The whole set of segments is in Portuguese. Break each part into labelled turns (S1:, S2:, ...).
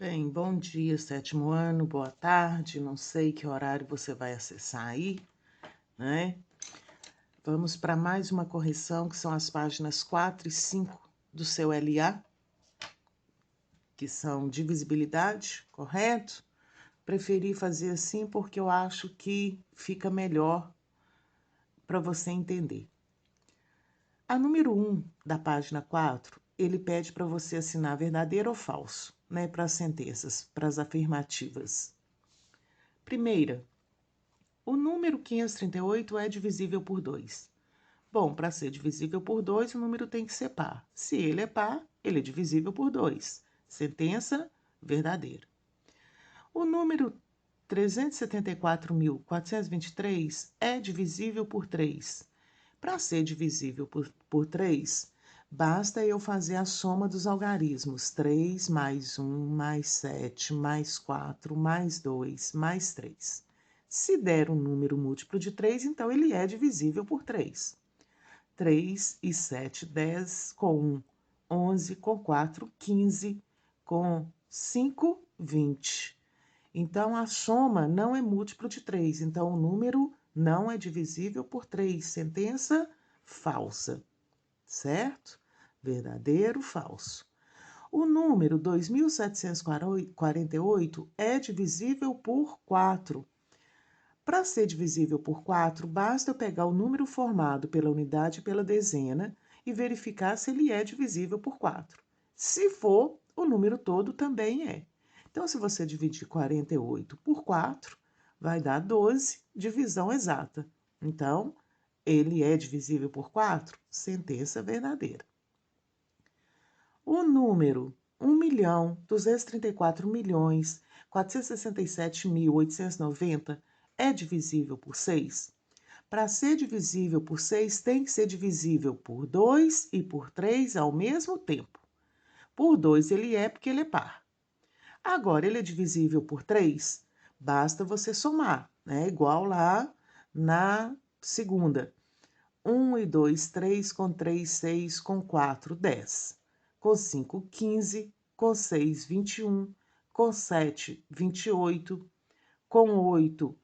S1: Bem, bom dia, sétimo ano, boa tarde. Não sei que horário você vai acessar aí, né? Vamos para mais uma correção, que são as páginas 4 e 5 do seu LA, que são divisibilidade, correto? Preferi fazer assim porque eu acho que fica melhor para você entender. A número 1 da página 4, ele pede para você assinar verdadeiro ou falso, né? Para as sentenças, para as afirmativas. Primeira, o número 538 é divisível por 2. Bom, para ser divisível por 2, o número tem que ser par. Se ele é par, ele é divisível por 2. Sentença verdadeira. O número 374.423 é divisível por 3. Para ser divisível por 3, basta eu fazer a soma dos algarismos. 3 mais 1, mais 7, mais 4, mais 2, mais 3. Se der um número múltiplo de 3, então ele é divisível por 3. 3 e 7, 10, com 1, 11, com 4, 15, com 5, 20. Então, a soma não é múltiplo de 3, então o número não é divisível por 3. Sentença falsa, certo? Verdadeiro, falso. O número 2.748 é divisível por 4. Para ser divisível por 4, basta eu pegar o número formado pela unidade e pela dezena e verificar se ele é divisível por 4. Se for, o número todo também é. Então, se você dividir 48 por 4, vai dar 12, divisão exata. Então, ele é divisível por 4? Sentença verdadeira. O número 1.234.467.890 é divisível por 6? Para ser divisível por 6, tem que ser divisível por 2 e por 3 ao mesmo tempo. Por 2 ele é porque ele é par. Agora, ele é divisível por 3? Basta você somar, né? Igual lá na segunda. 1 e 2, 3, com 3, 6, com 4, 10. Com 5, 15, com 6, 21, com 7, 28, com 8,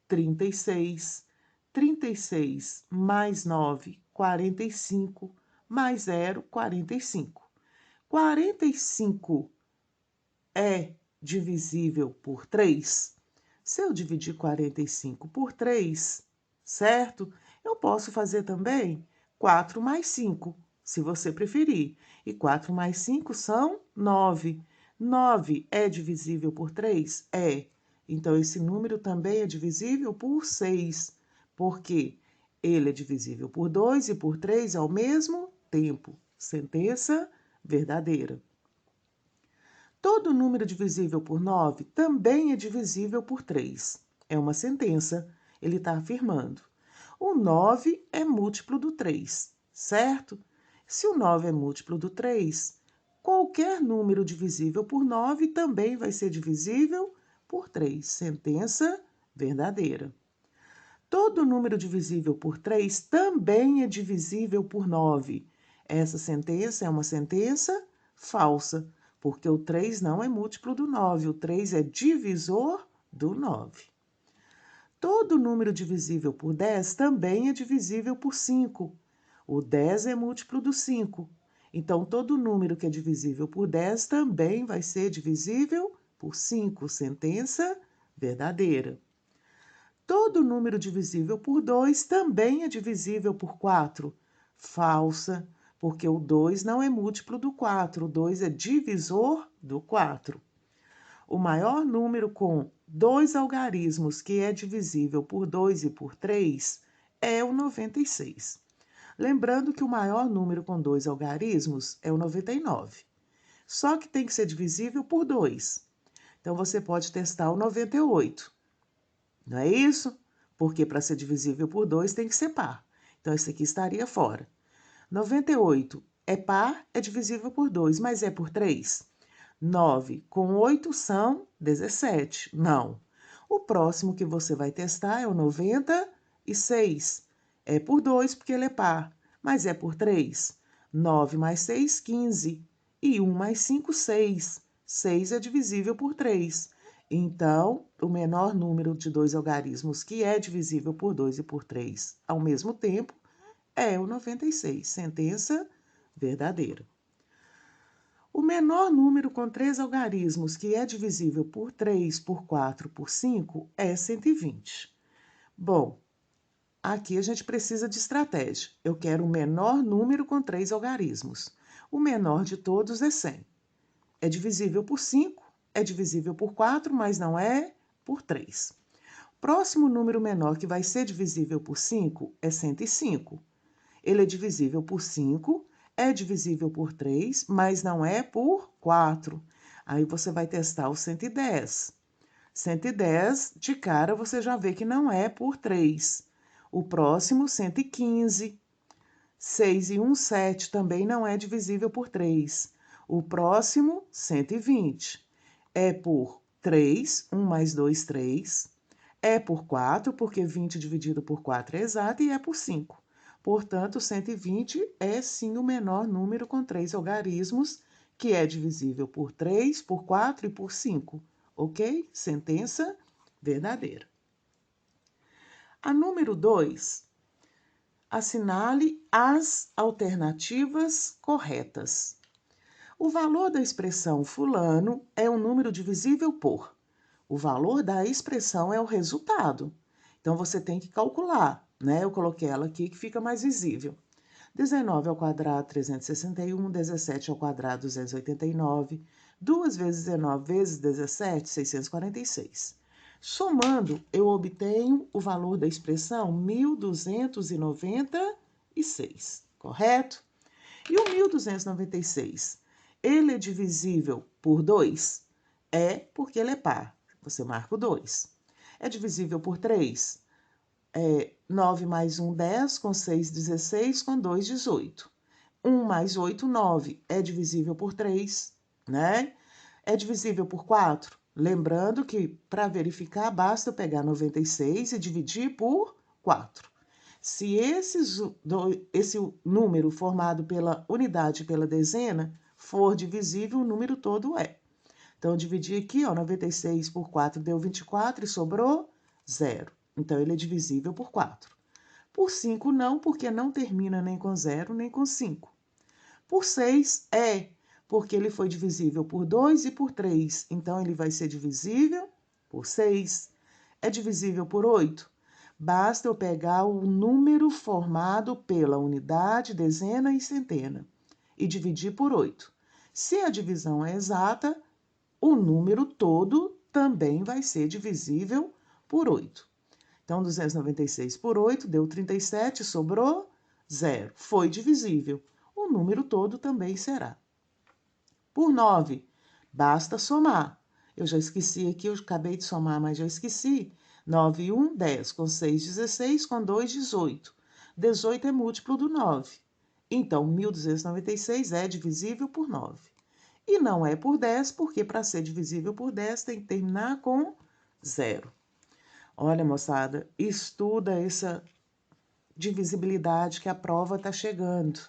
S1: 36, 36 mais 9, 45, mais 0, 45. 45 é divisível por 3? Se eu dividir 45 por 3, certo? Eu posso fazer também 4 mais 5, se você preferir. E 4 mais 5 são 9. 9 é divisível por 3? É. Então, esse número também é divisível por 6, porque ele é divisível por 2 e por 3 ao mesmo tempo. Sentença verdadeira. Todo número divisível por 9 também é divisível por 3. É uma sentença, ele está afirmando. O 9 é múltiplo do 3, certo? Se o 9 é múltiplo do 3, qualquer número divisível por 9 também vai ser divisível por 3. Sentença verdadeira. Todo número divisível por 3 também é divisível por 9. Essa sentença é uma sentença falsa, porque o 3 não é múltiplo do 9, o 3 é divisor do 9. Todo número divisível por 10 também é divisível por 5. O 10 é múltiplo do 5. Então, todo número que é divisível por 10 também vai ser divisível por 5. Sentença verdadeira. Todo número divisível por 2 também é divisível por 4. Falsa, porque o 2 não é múltiplo do 4, o 2 é divisor do 4. O maior número com 2 algarismos que é divisível por 2 e por 3 é o 96. Lembrando que o maior número com 2 algarismos é o 99. Só que tem que ser divisível por 2. Então, você pode testar o 98. Não é isso? Porque para ser divisível por 2 tem que ser par. Então, esse aqui estaria fora. 98 é par, é divisível por 2, mas é por 3? 9 com 8 são 17. Não. O próximo que você vai testar é o 96. É por 2 porque ele é par, mas é por 3? 9 mais 6, 15. E 1 mais 5, 6. 6 é divisível por 3. Então, o menor número de dois algarismos que é divisível por 2 e por 3 ao mesmo tempo é o 96. Sentença verdadeira. O menor número com 3 algarismos que é divisível por 3, por 4, por 5 é 120. Bom, aqui a gente precisa de estratégia. Eu quero o menor número com 3 algarismos. O menor de todos é 100. É divisível por 5, é divisível por 4, mas não é por 3. Próximo número menor que vai ser divisível por 5 é 105. Ele é divisível por 5, é divisível por 3, mas não é por 4. Aí você vai testar o 110. 110, de cara, você já vê que não é por 3. O próximo, 115. 6 e 1, 7, também não é divisível por 3. O próximo, 120. É por 3, 1 mais 2, 3. É por 4, porque 20 dividido por 4 é exato, e é por 5. Portanto, 120 é sim o menor número com 3 algarismos, que é divisível por 3, por 4 e por 5. Ok? Sentença verdadeira. A número 2, assinale as alternativas corretas. O valor da expressão fulano é um número divisível por. O valor da expressão é o resultado. Então, você tem que calcular, né? Eu coloquei ela aqui que fica mais visível. 19 ao quadrado, 361. 17 ao quadrado, 289. 2 vezes 19 vezes 17, 646. Somando, eu obtenho o valor da expressão 1.296, correto? E o 1.296, ele é divisível por 2? É, porque ele é par. Você marca o 2. É divisível por 3? 9 mais 1, 10, com 6, 16, com 2, 18. 1 mais 8, 9. É divisível por 3, né? É divisível por 4? Lembrando que, para verificar, basta eu pegar 96 e dividir por 4. Se esse número formado pela unidade e pela dezena for divisível, o número todo é. Então, eu dividi aqui, ó, 96 por 4 deu 24 e sobrou 0. Então, ele é divisível por 4. Por 5, não, porque não termina nem com 0, nem com 5. Por 6, é, porque ele foi divisível por 2 e por 3. Então, ele vai ser divisível por 6. É divisível por 8? Basta eu pegar o número formado pela unidade, dezena e centena e dividir por 8. Se a divisão é exata, o número todo também vai ser divisível por 8. Então, 296 por 8 deu 37, sobrou 0. Foi divisível. O número todo também será. Por 9, basta somar. Eu já esqueci aqui, eu acabei de somar, mas já esqueci. 9 e 1, 10. Com 6, 16. Com 2, 18. 18 é múltiplo do 9. Então, 1.296 é divisível por 9. E não é por 10, porque para ser divisível por 10 tem que terminar com 0. Olha, moçada, estuda essa divisibilidade que a prova está chegando.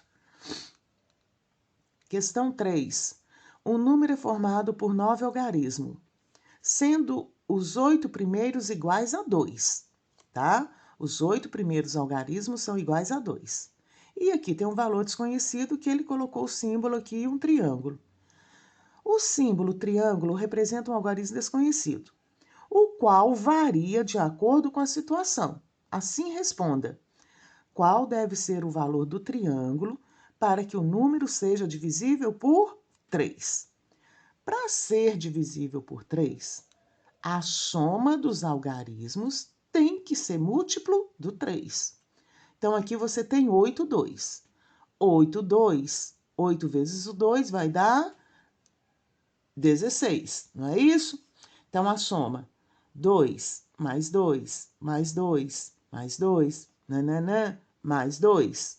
S1: Questão 3. Um número é formado por 9 algarismos, sendo os 8 primeiros iguais a 2, tá? Os 8 primeiros algarismos são iguais a 2. E aqui tem um valor desconhecido que ele colocou o símbolo aqui, um triângulo. O símbolo triângulo representa um algarismo desconhecido, o qual varia de acordo com a situação. Assim responda: qual deve ser o valor do triângulo para que o número seja divisível por 3? Para ser divisível por 3, a soma dos algarismos tem que ser múltiplo do 3. Então, aqui você tem 8, 2. 8, 2. 8 vezes o 2 vai dar 16, não é isso? Então, a soma 2 mais 2, mais 2, mais 2, nananã, mais 2.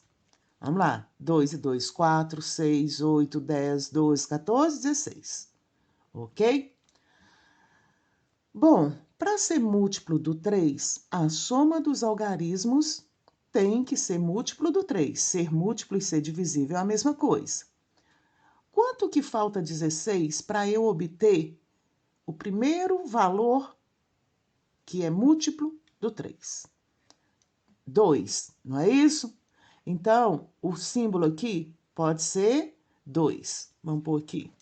S1: Vamos lá. 2 e 2, 4, 6, 8, 10, 12, 14, 16. Ok? Bom, para ser múltiplo do 3, a soma dos algarismos tem que ser múltiplo do 3. Ser múltiplo e ser divisível é a mesma coisa. Quanto que falta 16 para eu obter o primeiro valor que é múltiplo do 3? 2, não é isso? Então, o símbolo aqui pode ser 2. Vamos pôr aqui.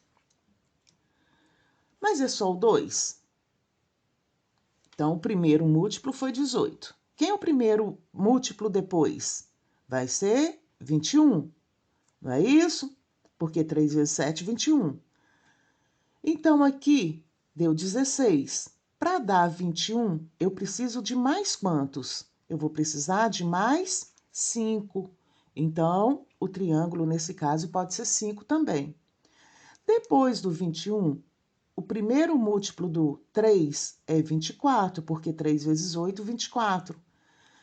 S1: Mas é só o 2. Então, o primeiro múltiplo foi 18. Quem é o primeiro múltiplo depois? Vai ser 21, não é isso? Porque 3 vezes 7, 21. Então, aqui deu 16. Para dar 21, eu preciso de mais quantos? Eu vou precisar de mais 5. Então, o triângulo, nesse caso, pode ser 5 também. Depois do 21, o primeiro múltiplo do 3 é 24, porque 3 vezes 8, 24.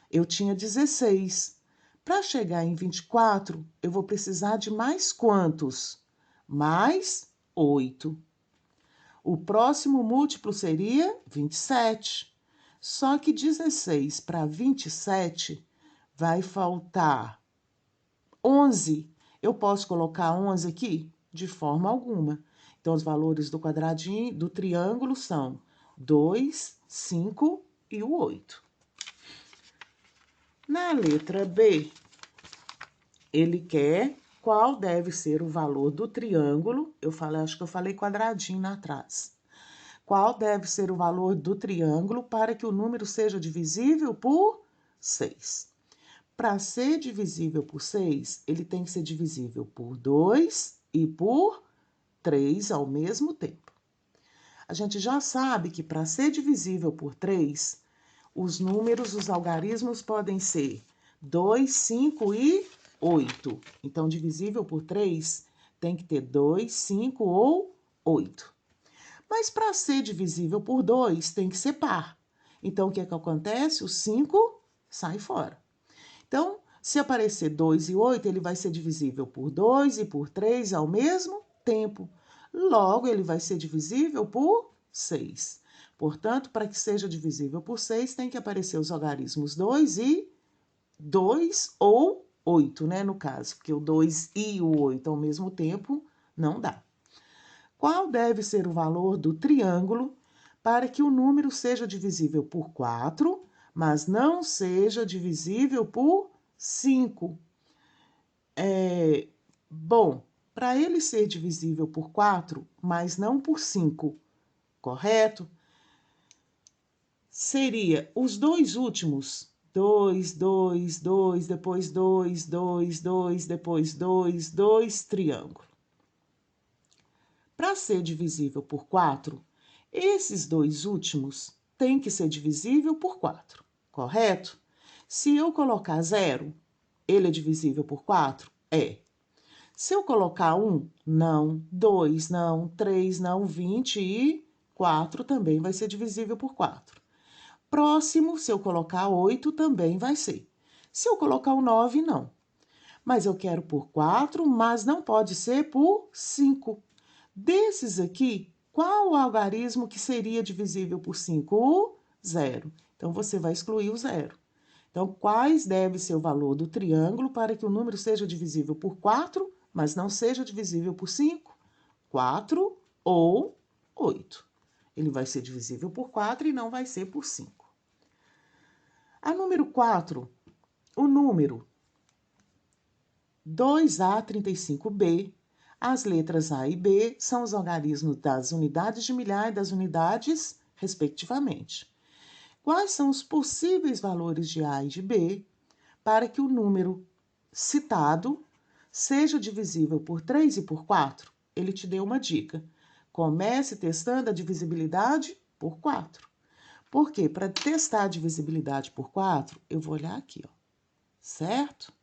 S1: Eu tinha 16. Para chegar em 24, eu vou precisar de mais quantos? Mais 8. O próximo múltiplo seria 27. Só que 16 para 27 vai faltar 11. Eu posso colocar 11 aqui? De forma alguma. Então, os valores do quadradinho, do triângulo são 2, 5 e o 8. Na letra B, ele quer qual deve ser o valor do triângulo. Acho que eu falei quadradinho lá atrás. Qual deve ser o valor do triângulo para que o número seja divisível por 6? Para ser divisível por 6, ele tem que ser divisível por 2 e por 3 ao mesmo tempo. A gente já sabe que para ser divisível por 3, os números, os algarismos podem ser 2, 5 e 8. Então, divisível por 3 tem que ter 2, 5 ou 8. Mas para ser divisível por 2, tem que ser par. Então, o que é que acontece? O 5 sai fora. Então, se aparecer 2 e 8, ele vai ser divisível por 2 e por 3 ao mesmo tempo. Logo, ele vai ser divisível por 6. Portanto, para que seja divisível por 6, tem que aparecer os algarismos 2 e 2 ou 8, né, no caso, porque o 2 e o 8 ao mesmo tempo não dá. Qual deve ser o valor do triângulo para que o número seja divisível por 4, mas não seja divisível por 5? Bom, para ele ser divisível por 4, mas não por 5, correto? Seria os dois últimos, 2, 2, 2, depois 2, 2, 2, depois 2, 2, triângulo. Para ser divisível por 4, esses dois últimos têm que ser divisível por 4, correto? Se eu colocar 0, ele é divisível por 4? É. Se eu colocar 1, não. 2, não. 3, não. 24 também vai ser divisível por 4. Próximo, se eu colocar 8, também vai ser. Se eu colocar o 9, não. Mas eu quero por 4, mas não pode ser por 5. Desses aqui, qual o algarismo que seria divisível por 5? O 0. Então, você vai excluir o 0. Então, quais deve ser o valor do triângulo para que o número seja divisível por 4, mas não seja divisível por 5? 4 ou 8. Ele vai ser divisível por 4 e não vai ser por 5. A número 4, o número 2A35B, as letras A e B são os algarismos das unidades de milhar e das unidades, respectivamente. Quais são os possíveis valores de A e de B para que o número citado seja divisível por 3 e por 4? Ele te deu uma dica. Comece testando a divisibilidade por 4. Por quê? Para testar a divisibilidade por 4, eu vou olhar aqui, ó, certo?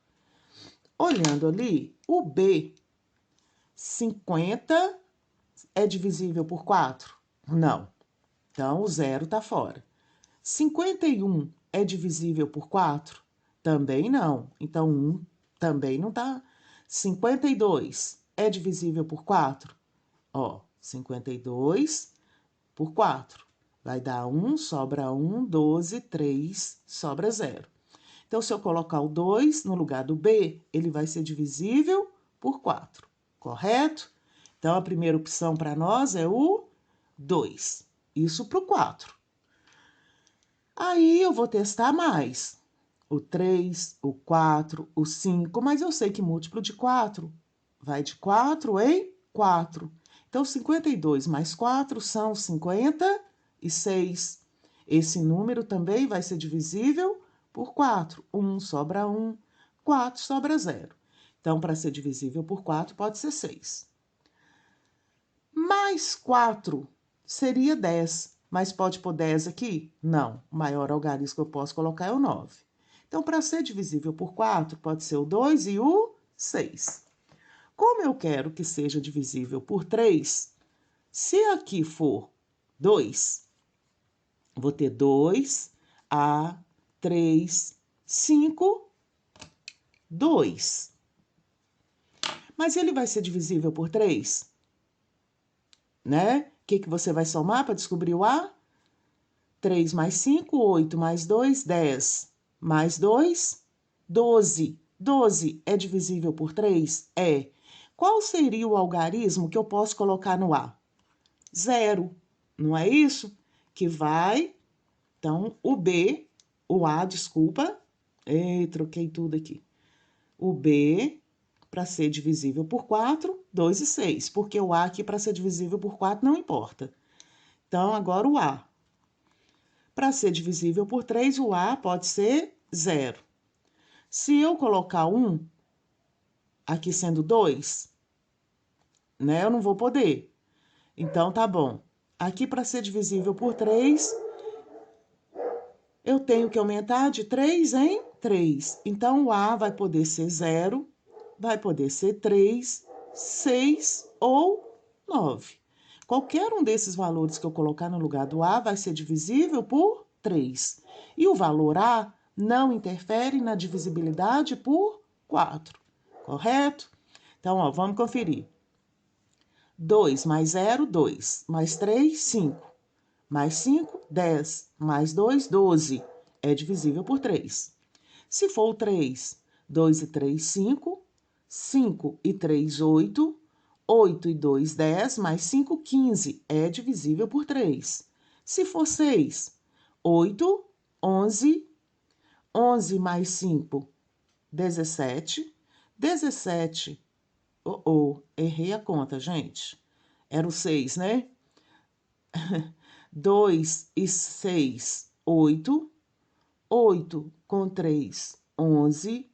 S1: Olhando ali, o B, 50 é divisível por 4? Não. Então, o 0 está fora. 51 é divisível por 4? Também não. Então, 1 também não está. 52 é divisível por 4? Ó, 52 por 4. Vai dar 1, sobra 1, 12, 3, sobra 0. Então, se eu colocar o 2 no lugar do B, ele vai ser divisível por 4, correto? Então, a primeira opção para nós é o 2. Isso para o 4. Aí, eu vou testar mais. O 3, o 4, o 5, mas eu sei que múltiplo de 4 vai de 4 em 4. Então, 52 mais 4 são 56. Esse número também vai ser divisível por 4. 1 sobra 1, 4 sobra 0. Então, para ser divisível por 4, pode ser 6. Mais 4 seria 10, mas pode pôr 10 aqui? Não, o maior algarismo que eu posso colocar é o 9. Então, para ser divisível por 4, pode ser o 2 e o 6. Como eu quero que seja divisível por 3, se aqui for 2, vou ter 2, A, 3, 5, 2. Mas ele vai ser divisível por 3? Né? O que você vai somar para descobrir o A? 3 mais 5, 8 mais 2, 10. Mais 2, 12. 12 é divisível por 3? É. Qual seria o algarismo que eu posso colocar no A? 0. Não é isso? Que vai... Então, o A, desculpa. Troquei tudo aqui. O B, para ser divisível por 4, 2 e 6. Porque o A aqui, para ser divisível por 4, não importa. Então, agora o A. Para ser divisível por 3, o A pode ser 0. Se eu colocar 1, aqui sendo 2, né, eu não vou poder. Então, tá bom. Aqui, para ser divisível por 3, eu tenho que aumentar de 3 em 3. Então, o A vai poder ser 0, vai poder ser 3, 6 ou 9. Qualquer um desses valores que eu colocar no lugar do A vai ser divisível por 3. E o valor A não interfere na divisibilidade por 4, correto? Então, ó, vamos conferir. 2 mais 0, 2. Mais 3, 5. Mais 5, 10. Mais 2, 12. É divisível por 3. Se for o 3, 2 e 3, 5. 5 e 3, 8. 8 e 2, 10. Mais 5, 15. É divisível por 3. Se for 6, 8, 11. 11 mais 5, 17. 17. Errei a conta, gente. Era o 6, né? 2 e 6, 8. 8 com 3, 11.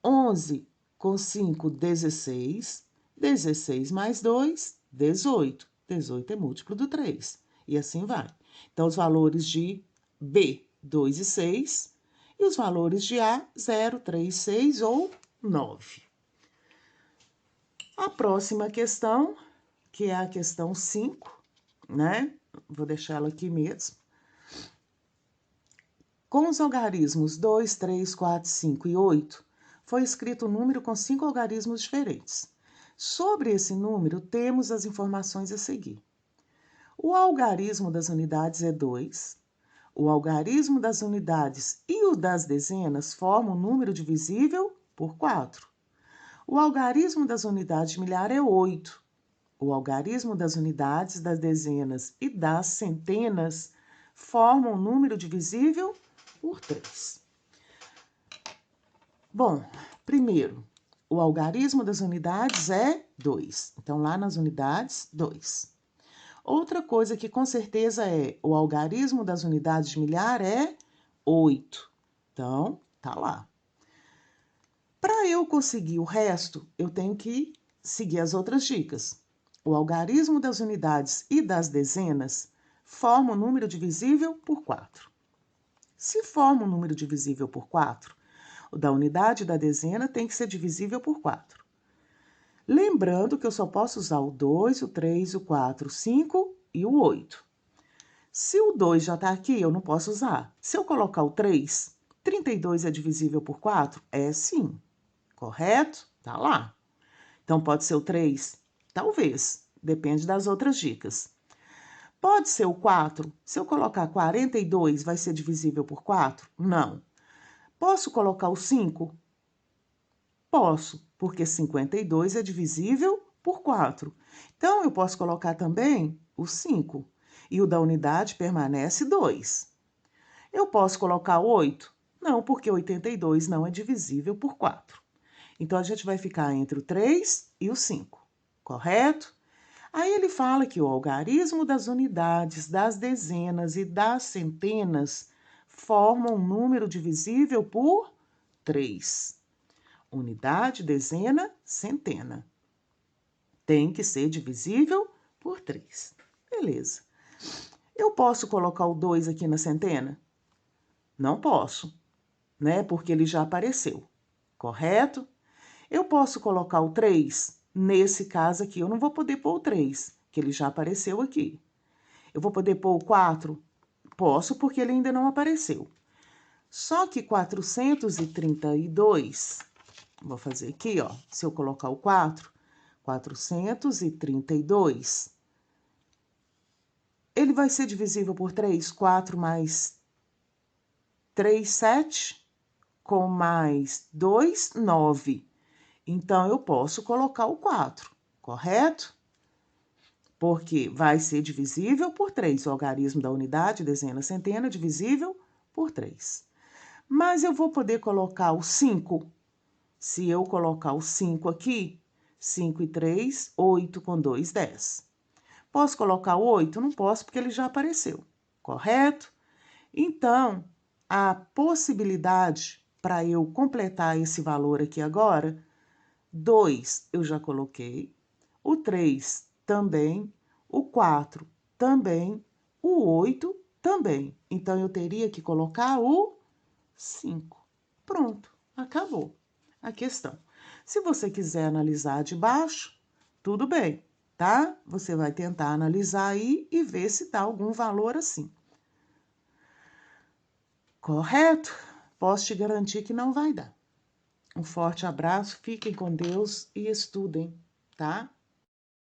S1: 11 com 5, 16. 16 mais 2, 18. 18 é múltiplo do 3. E assim vai. Então, os valores de B, 2 e 6. E os valores de A, 0, 3, 6 ou 9. A próxima questão, que é a questão 5, né? Vou deixar ela aqui mesmo. Com os algarismos 2, 3, 4, 5 e 8, foi escrito um número com 5 algarismos diferentes. Sobre esse número, temos as informações a seguir. O algarismo das unidades é 2. O algarismo das unidades e o das dezenas formam um número divisível por 4. O algarismo das unidades de milhar é 8. O algarismo das unidades, das dezenas e das centenas formam um número divisível por 3. Bom, primeiro, o algarismo das unidades é 2. Então, lá nas unidades, 2. Outra coisa que com certeza é o algarismo das unidades de milhar é 8. Então, tá lá. Para eu conseguir o resto, eu tenho que seguir as outras dicas. O algarismo das unidades e das dezenas forma um número divisível por 4. Se forma um número divisível por 4, o da unidade e da dezena tem que ser divisível por 4. Lembrando que eu só posso usar o 2, o 3, o 4, o 5 e o 8. Se o 2 já está aqui, eu não posso usar. Se eu colocar o 3, 32 é divisível por 4? É sim. Correto? Tá lá. Então, pode ser o 3? Talvez. Depende das outras dicas. Pode ser o 4? Se eu colocar 42, vai ser divisível por 4? Não. Posso colocar o 5? Posso, porque 52 é divisível por 4. Então, eu posso colocar também o 5. E o da unidade permanece 2. Eu posso colocar o 8? Não, porque 82 não é divisível por 4. Então, a gente vai ficar entre o 3 e o 5, correto? Aí ele fala que o algarismo das unidades, das dezenas e das centenas formam um número divisível por 3. Unidade, dezena, centena. Tem que ser divisível por 3. Beleza. Eu posso colocar o 2 aqui na centena? Não posso, né? Porque ele já apareceu, correto? Eu posso colocar o 3? Nesse caso aqui, eu não vou poder pôr o 3, que ele já apareceu aqui. Eu vou poder pôr o 4? Posso, porque ele ainda não apareceu. Só que 432, vou fazer aqui, ó. Se eu colocar o 4, 432, ele vai ser divisível por 3. 4 mais 3, 7, com mais 2, 9. Então, eu posso colocar o 4, correto? Porque vai ser divisível por 3. O algarismo da unidade, dezena, centena, divisível por 3. Mas eu vou poder colocar o 5. Se eu colocar o 5 aqui, 5 e 3, 8 com 2, 10. Posso colocar o 8? Não posso, porque ele já apareceu, correto? Então, a possibilidade para eu completar esse valor aqui agora, 2 eu já coloquei, o 3 também, o 4 também, o 8 também. Então, eu teria que colocar o 5. Pronto, acabou a questão. Se você quiser analisar de baixo, tudo bem, tá? Você vai tentar analisar aí e ver se dá algum valor assim. Correto? Posso te garantir que não vai dar. Um forte abraço, fiquem com Deus e estudem, tá?